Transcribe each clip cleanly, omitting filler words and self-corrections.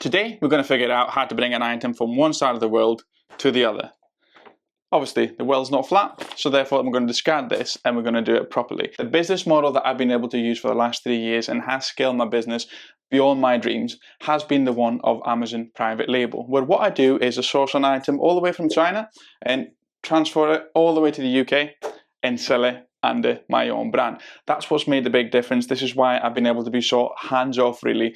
Today, we're going to figure out how to bring an item from one side of the world to the other. Obviously, the world's not flat, so therefore I'm going to discard this and we're going to do it properly. The business model that I've been able to use for the last 3 years and has scaled my business beyond my dreams has been the one of Amazon private label, where what I do is I source an item all the way from China and transfer it all the way to the UK and sell it under my own brand. That's what's made the big difference. This is why I've been able to be so hands-off really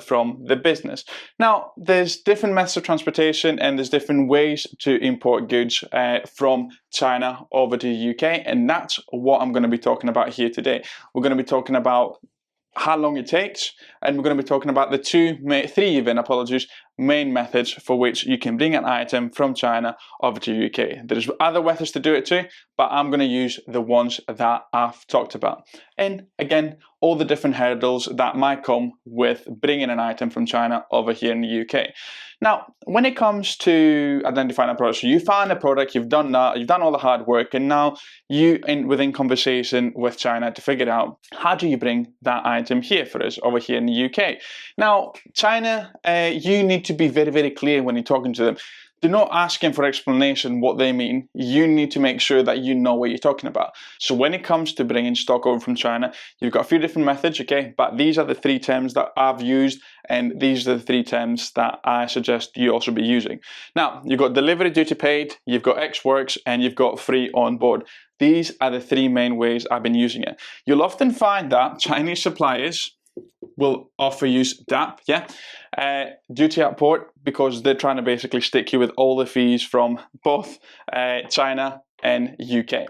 from the business. Now, there's different methods of transportation and there's different ways to import goods from China over to the UK, and that's what I'm going to be talking about here today. We're going to be talking about how long it takes, and we're going to be talking about the three main methods for which you can bring an item from China over to UK. There's other methods to do it too, but I'm going to use the ones that I've talked about. And again, all the different hurdles that might come with bringing an item from China over here in the UK. Now, when it comes to identifying a product, so you find a product, you've done that, you've done all the hard work, and now you within conversation with China to figure out how do you bring that item here for us over here in the UK. Now, China, you need to be very, very clear when you're talking to them. Do not ask them for explanation what they mean. You need to make sure that you know what you're talking about. So when it comes to bringing stock over from China, you've got a few different methods, okay? But these are the 3 terms that I've used, and these are the 3 terms that I suggest you also be using. Now, you've got delivery duty paid, you've got Ex Works, and you've got free on board. These are the 3 main ways I've been using it. You'll often find that Chinese suppliers will offer you DAP, duty at port, because they're trying to basically stick you with all the fees from both China and UK.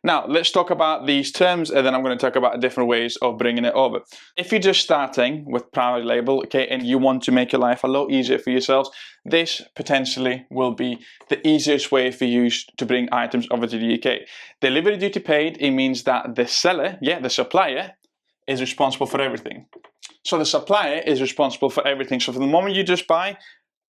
Now, let's talk about these terms, and then I'm going to talk about different ways of bringing it over. If you're just starting with private label, okay, and you want to make your life a lot easier for yourselves, this potentially will be the easiest way for you to bring items over to the UK. Delivery duty paid, it means that the seller, the supplier, is responsible for everything. So the supplier is responsible for everything. So from the moment you just buy,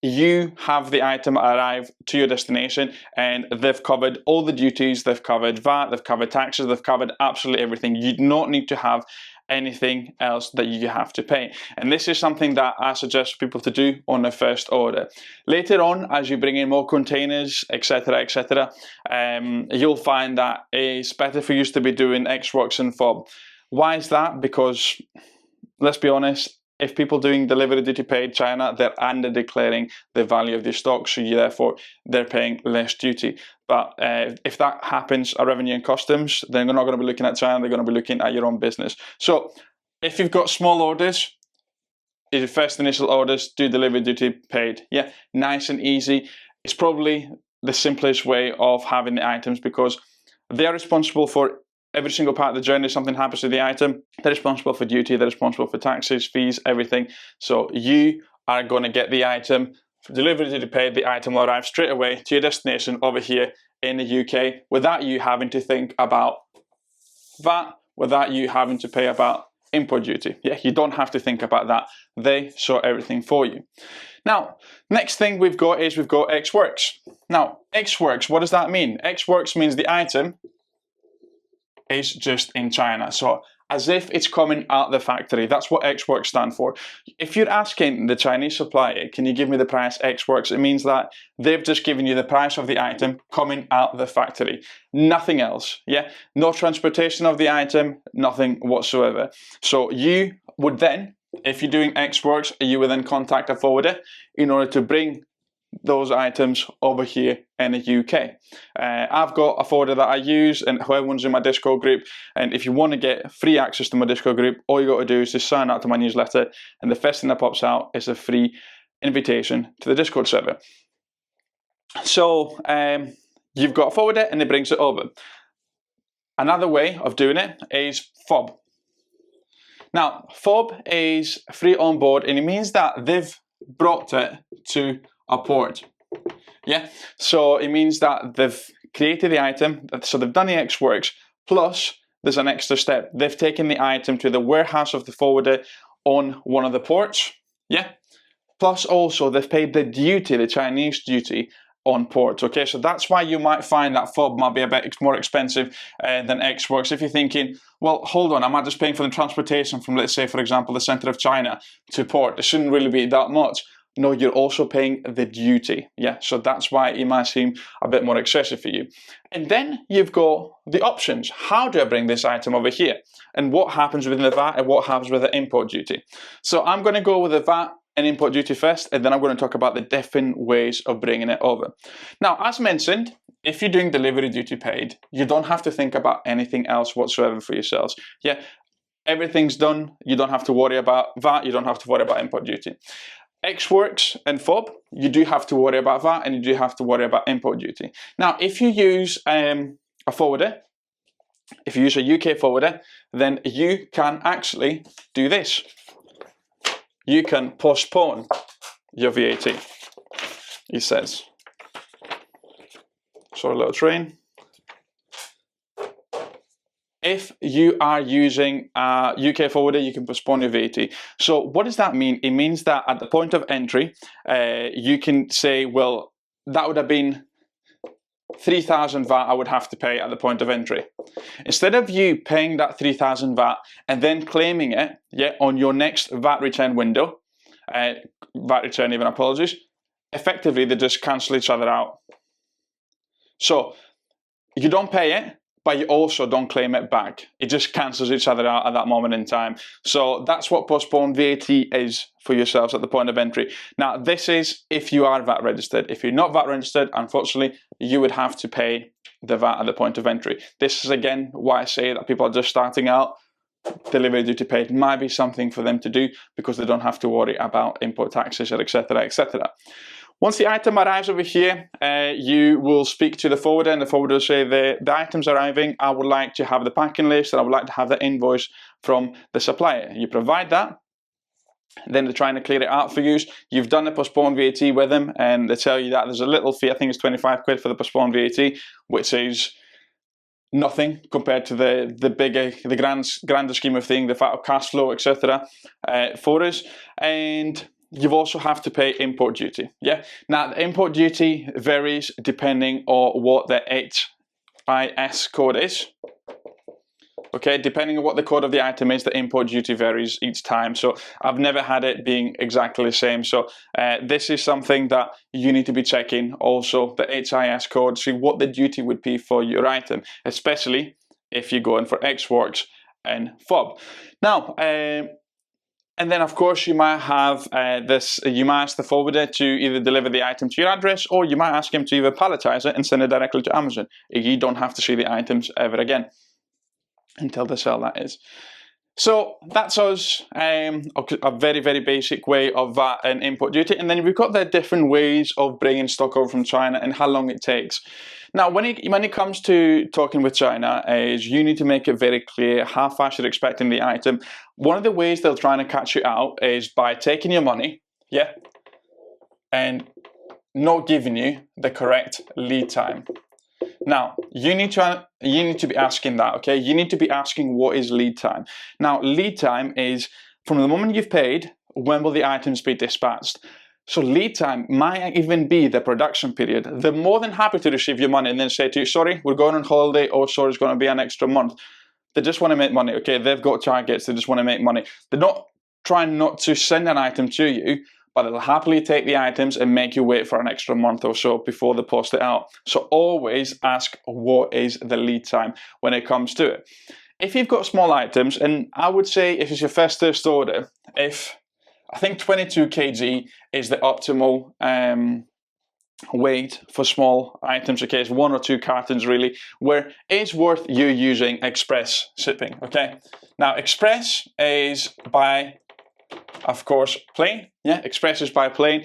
you have the item arrive to your destination and they've covered all the duties, they've covered VAT, they've covered taxes, they've covered absolutely everything. You do not need to have anything else that you have to pay. And this is something that I suggest people to do on their first order. Later on, as you bring in more containers, etc., you'll find that it's better for you to be doing Ex Works and FOB. Why is that? Because, let's be honest, if people doing delivery duty paid China, they're under declaring the value of their stock, so therefore they're paying less duty. But if that happens at revenue and customs, then they're not going to be looking at China, they're going to be looking at your own business. So if you've got small orders, your first initial orders, do delivery duty paid. Nice and easy. It's probably the simplest way of having the items, because they're responsible for every single part of the journey. If something happens to the item, they're responsible for duty, they're responsible for taxes, fees, everything. So you are going to get the item, for delivery to be paid, the item will arrive straight away to your destination over here in the UK without you having to think about VAT, without you having to pay about import duty. You don't have to think about that. They sort everything for you. Now, next thing we've got Ex Works. Now, Ex Works, what does that mean? Ex Works means the item is just in China, so as if it's coming out the factory. That's what Ex Works stand for. If you're asking the Chinese supplier, can you give me the price Ex Works, it means that they've just given you the price of the item coming out the factory, nothing else. No transportation of the item, nothing whatsoever. So you would then, if you're doing Ex Works, you would then contact a forwarder in order to bring those items over here in the UK. I've got a forwarder that I use, and everyone's in my Discord group, and if you want to get free access to my Discord group, all you got to do is just sign up to my newsletter, and the first thing that pops out is a free invitation to the Discord server. So you've got a forwarder and it brings it over. Another way of doing it is FOB. Now, FOB is free on board, and it means that they've brought it to a port. So it means that they've created the item, so they've done the Ex Works, plus there's an extra step. They've taken the item to the warehouse of the forwarder on one of the ports, plus also they've paid the duty, the Chinese duty, on port. Okay, so that's why you might find that FOB might be a bit more expensive than Ex Works. If you're thinking, well, hold on, am I just paying for the transportation from, let's say, for example, the center of China to port? It shouldn't really be that much. No, you're also paying the duty. Yeah, so that's why it might seem a bit more excessive for you. And then you've got the options. How do I bring this item over here? And what happens with the VAT and what happens with the import duty? So I'm going to go with the VAT and import duty first, and then I'm going to talk about the different ways of bringing it over. Now, as mentioned, if you're doing delivery duty paid, you don't have to think about anything else whatsoever for yourselves. Yeah, everything's done. You don't have to worry about VAT. You don't have to worry about import duty. Ex-works and FOB, you do have to worry about VAT and you do have to worry about import duty. Now, if you use a forwarder, if you use a UK forwarder, then you can actually do this. You can postpone your VAT, it says. So a little train. If you are using a UK forwarder, you can postpone your VAT. So what does that mean? It means that at the point of entry, you can say, well, that would have been 3,000 VAT I would have to pay at the point of entry. Instead of you paying that 3,000 VAT and then claiming it, yeah, on your next VAT return window, VAT return even, apologies, effectively they just cancel each other out. So you don't pay it, but you also don't claim it back. It just cancels each other out at that moment in time. So that's what postponed VAT is for yourselves at the point of entry. Now, this is if you are VAT registered. If you're not VAT registered, unfortunately, you would have to pay the VAT at the point of entry. This is, again, why I say that people are just starting out. Delivery duty paid might be something for them to do because they don't have to worry about import taxes, etc., etc. Once the item arrives over here, you will speak to the forwarder, and the forwarder will say, the item's arriving, I would like to have the packing list, and I would like to have the invoice from the supplier. You provide that, then they're trying to clear it out for you. You've done the postponed VAT with them, and they tell you that there's a little fee, I think it's 25 quid for the postponed VAT, which is nothing compared to the grander scheme of things, the fact of cash flow, etc. For us. And you also have to pay import duty. Yeah. Now, the import duty varies depending on what the HIS code is. Okay, depending on what the code of the item is, the import duty varies each time. So I've never had it being exactly the same. So this is something that you need to be checking. Also, the HIS code, see what the duty would be for your item, especially if you're going for ex-works and FOB. Now, and then, of course, you might have you might ask the forwarder to either deliver the item to your address, or you might ask him to either palletize it and send it directly to Amazon. You don't have to see the items ever again until they sell, that is. So that's us, a very, very basic way of VAT and import duty. And then we've got the different ways of bringing stock over from China and how long it takes. Now, when it comes to talking with China, is you need to make it very clear how fast you're expecting the item. One of the ways they're trying to catch you out is by taking your money, yeah, and not giving you the correct lead time. Now, you need to be asking that, okay? You need to be asking what is lead time. Now, lead time is from the moment you've paid, when will the items be dispatched? So lead time might even be the production period. They're more than happy to receive your money and then say to you, sorry, we're going on holiday, or sorry, it's going to be an extra month. They just want to make money, okay? They've got targets, they just want to make money. They're not trying not to send an item to you, but they'll happily take the items and make you wait for an extra month or so before they post it out. So always ask what is the lead time when it comes to it. If you've got small items, and I would say if it's your first order, I think 22 kg is the optimal weight for small items, okay? It's 1 or 2 cartons really, where it's worth you using express shipping, okay? Now, express is by, of course, plane. Yeah, express is by plane.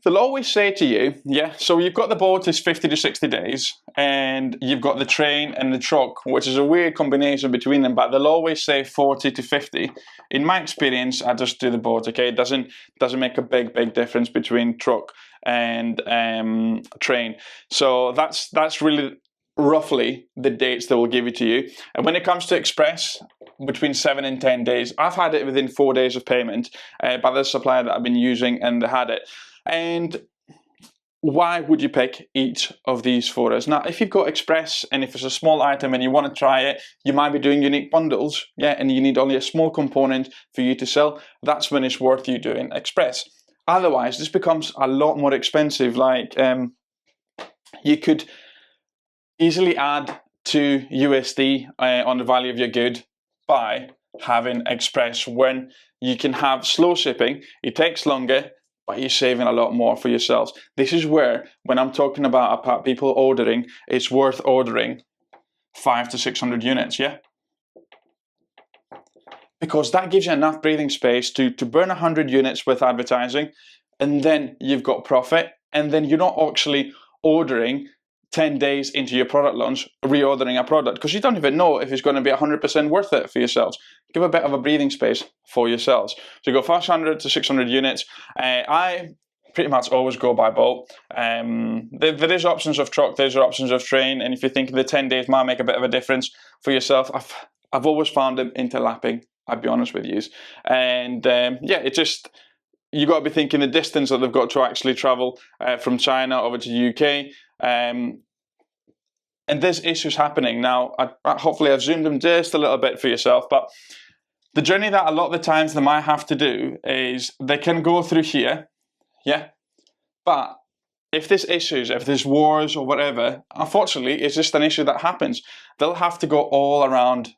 They'll always say to you, yeah, so you've got the boat is 50 to 60 days, and you've got the train and the truck, which is a weird combination between them, but they'll always say 40 to 50. In my experience, I just do the boat, okay? It doesn't make a big difference between truck and train. So that's really roughly the dates they will give it to you. And when it comes to express, between 7 and 10 days. I've had it within 4 days of payment by the supplier that I've been using, and they had it. And why would you pick each of these for us? Now, if you've got express and if it's a small item and you want to try it, you might be doing unique bundles, yeah, and you need only a small component for you to sell. That's when it's worth you doing express. Otherwise, this becomes a lot more expensive. Like you could easily add to USD on the value of your good by having express, when you can have slow shipping. It takes longer, but you're saving a lot more for yourselves. This is where, when I'm talking about people ordering, it's worth ordering 500 to 600 units, yeah? Because that gives you enough breathing space to burn 100 units with advertising, and then you've got profit, and then you're not actually ordering 10 days into your product launch, reordering a product, because you don't even know if it's going to be 100% worth it for yourselves. Give a bit of a breathing space for yourselves. So you go 500 to 600 units. I pretty much always go by boat. There is options of truck, there's options of train, and if you think the 10 days might make a bit of a difference for yourself, I've always found them interlapping, I'll be honest with you. And yeah, it just, you got to be thinking the distance that they've got to actually travel from China over to the UK. And there's issues happening now. Hopefully I've zoomed them just a little bit for yourself, but the journey that a lot of the times they might have to do is they can go through here, yeah, but if there's issues, if there's wars or whatever, unfortunately it's just an issue that happens. They'll have to go all around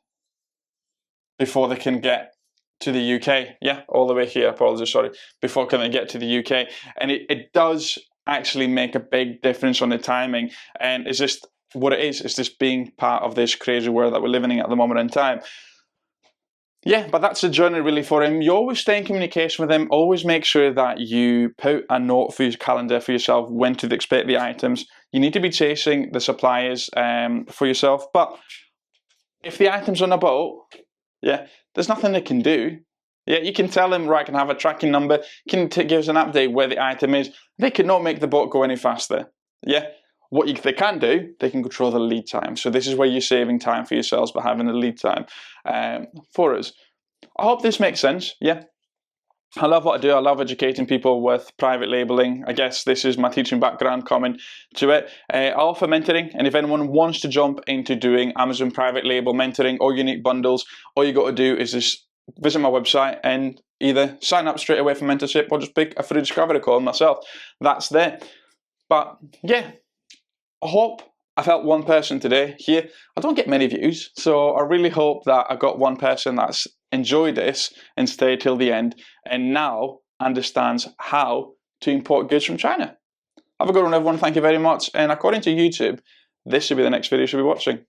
before they can get to the UK, yeah, all the way here, apologies, sorry, before can they get to the UK. And it does actually make a big difference on the timing, and it's just what it is. It's just being part of this crazy world that we're living in at the moment in time. Yeah, but that's the journey really for him. You always stay in communication with him. Always make sure that you put a note for your calendar for yourself when to expect the items. You need to be chasing the suppliers for yourself. But if the item's on a boat, yeah, there's nothing they can do. Yeah, you can tell them, right, I can have a tracking number, can give us an update where the item is. They cannot make the boat go any faster. Yeah, what they can do, they can control the lead time. So this is where you're saving time for yourselves by having a lead time for us. I hope this makes sense. Yeah, I love what I do. I love educating people with private labeling. I guess this is my teaching background coming to it. I offer mentoring, and if anyone wants to jump into doing Amazon private label mentoring or unique bundles, all you got to do is just visit my website and either sign up straight away for mentorship or just pick a free discovery call myself. That's there. But yeah, I hope I've helped one person today here. I don't get many views, so I really hope that I got one person that's enjoyed this and stayed till the end and now understands how to import goods from China. Have a good one, everyone. Thank you very much. And according to YouTube, this should be the next video you should be watching.